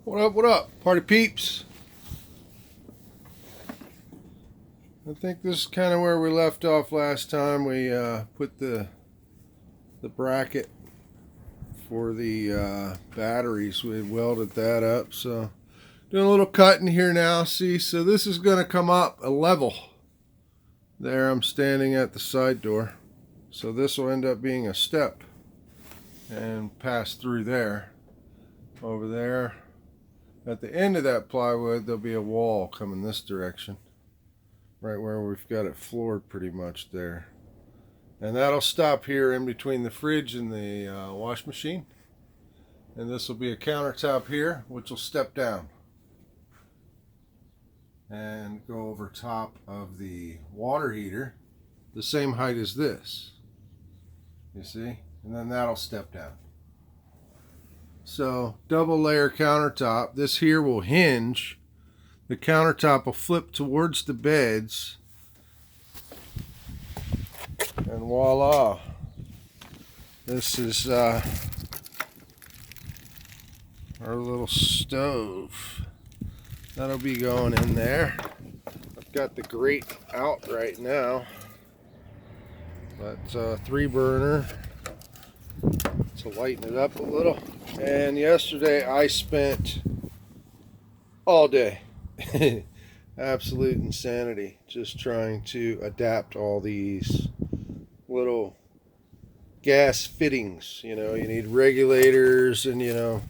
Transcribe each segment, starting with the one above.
What up, party peeps? I think this is kind of where we left off last time. We put the bracket for the batteries. We welded that up. So doing a little cutting here now. See, so this is going to come up a level. There, I'm standing at the side door. So this will end up being a step and pass through there. Over there, at the end of that plywood, there'll be a wall coming this direction. Right where we've got it floored pretty much there. And that'll stop here in between the fridge and the wash machine. And this will be a countertop here, which will step down and go over top of the water heater, the same height as this. You see? And then that'll step down. So, double layer countertop. This here will hinge. The countertop will flip towards the beds. And voila. This is our little stove. That'll be going in there. I've got the grate out right now. But 3 burner to lighten it up a little. And yesterday I spent all day. Absolute insanity, just trying to adapt all these little gas fittings. You know, you need regulators and, you know,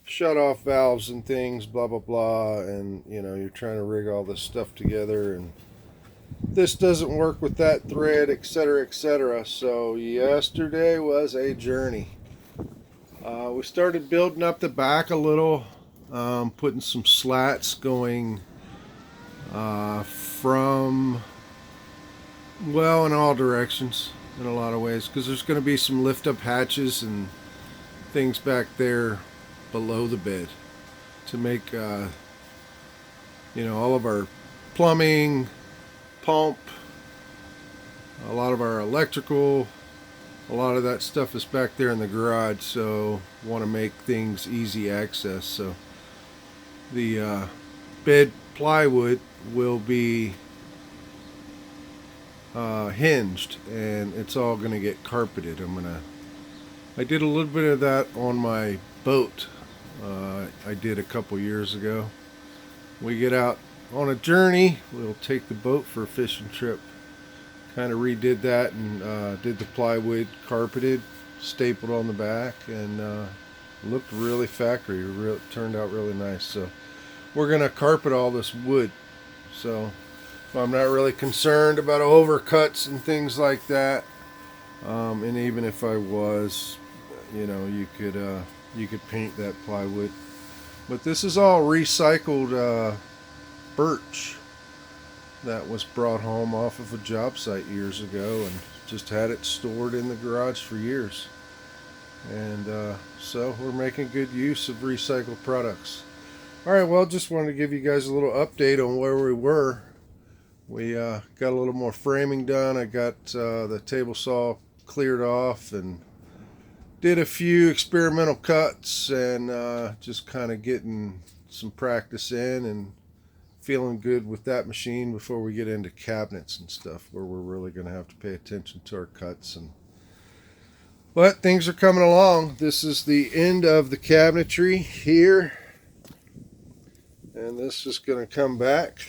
shut off valves and things, blah blah blah, and you know, you're trying to rig all this stuff together, and this doesn't work with that thread, etc., etc. So yesterday was a journey. We started building up the back a little, putting some slats going from, well, in all directions in a lot of ways, because there's going to be some lift up hatches and things back there below the bed to make you know, all of our plumbing, pump, a lot of our electrical, a lot of that stuff is back there in the garage, so want to make things easy access. So the bed plywood will be hinged, and it's all going to get carpeted. I did a little bit of that on my boat. I did a couple years ago. We get out on a journey, we'll take the boat for a fishing trip. Kind of redid that and did the plywood carpeted, stapled on the back, and looked really factory. It turned out really nice. So we're gonna carpet all this wood. So I'm not really concerned about overcuts and things like that. And even if I was, you know, you could paint that plywood. But this is all recycled birch that was brought home off of a job site years ago, and just had it stored in the garage for years. And so we're making good use of recycled products. Alright, well, just wanted to give you guys a little update on where we were. We got a little more framing done. I got the table saw cleared off and did a few experimental cuts, and just kind of getting some practice in and feeling good with that machine before we get into cabinets and stuff, where we're really going to have to pay attention to our cuts. But things are coming along. This is the end of the cabinetry here, and this is going to come back,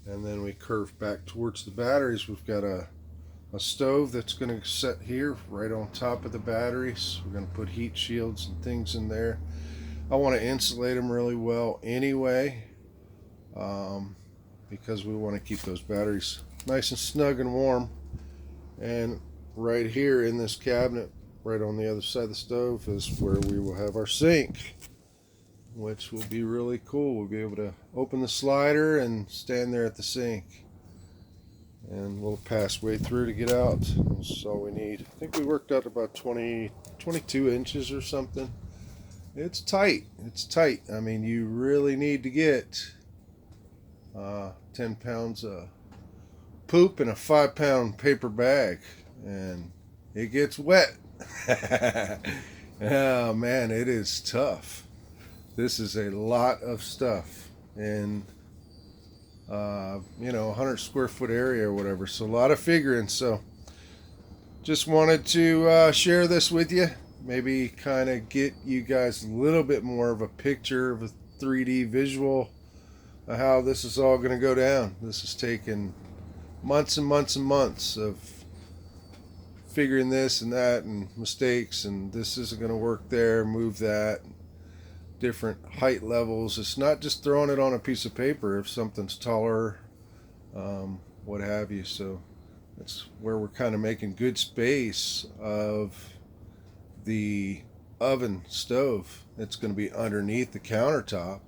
and then we curve back towards the batteries. We've got a stove that's going to set here right on top of the batteries. We're going to put heat shields and things in there. I want to insulate them really well anyway, because we want to keep those batteries nice and snug and warm. And right here in this cabinet, right on the other side of the stove, is where we will have our sink, which will be really cool. We'll be able to open the slider and stand there at the sink, and we'll pass way through to get out. That's all we need. I think we worked out about 22 inches or something. It's tight. It's tight. I mean, you really need to get 10 pounds of poop in a 5-pound paper bag, and it gets wet. Oh man, it is tough. This is a lot of stuff in 100 square foot area or whatever, so a lot of figuring. So just wanted to share this with you, maybe kind of get you guys a little bit more of a picture of a 3D visual of how this is all going to go down. This has taken months and months and months of figuring this and that and mistakes, and this isn't going to work there, move that, different height levels. It's not just throwing it on a piece of paper if something's taller, what have you. So that's where we're kind of making good space of the oven stove. It's going to be underneath the countertop,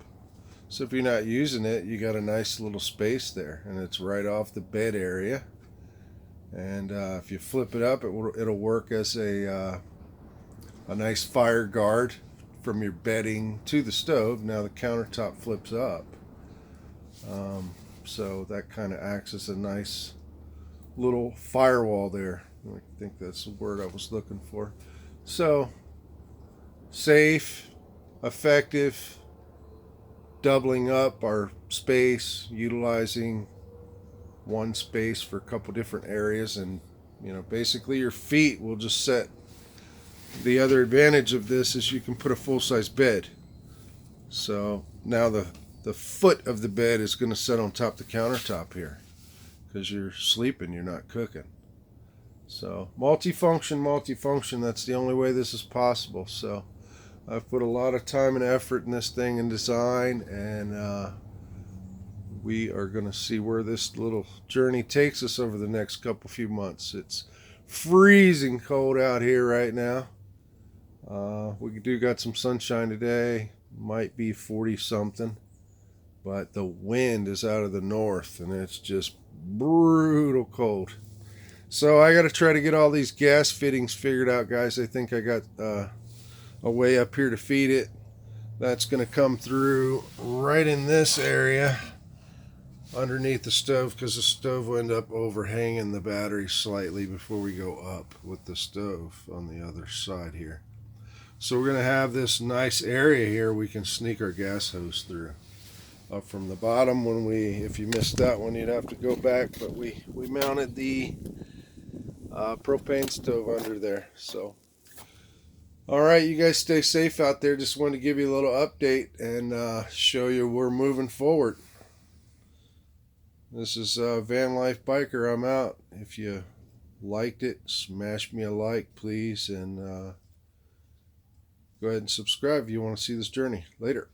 so if you're not using it, you got a nice little space there, and it's right off the bed area. And if you flip it up, it'll work as a nice fire guard from your bedding to the stove. Now the countertop flips up, so that kind of acts as a nice little firewall there. I think that's the word I was looking for. So safe, effective, doubling up our space, utilizing one space for a couple different areas, and basically your feet will just set. The other advantage of this is you can put a full-size bed. So now the foot of the bed is going to sit on top of the countertop here, because you're sleeping, you're not cooking. So multifunction, that's the only way this is possible. So I've put a lot of time and effort in this thing and design, and we are going to see where this little journey takes us over the next few months. It's freezing cold out here right now. We do got some sunshine today, might be 40 something, but the wind is out of the north and it's just brutal cold. So I got to try to get all these gas fittings figured out, guys. I think I got a way up here to feed it. That's going to come through right in this area underneath the stove, because the stove will end up overhanging the battery slightly before we go up with the stove on the other side here. So we're going to have this nice area here we can sneak our gas hose through. Up from the bottom, if you missed that one, you'd have to go back, but we mounted the propane stove under there. So all right, you guys stay safe out there. Just wanted to give you a little update and show you we're moving forward. This is Vanlife Biker. I'm out. If you liked it, smash me a like, please, and go ahead and subscribe if you want to see this journey. Later.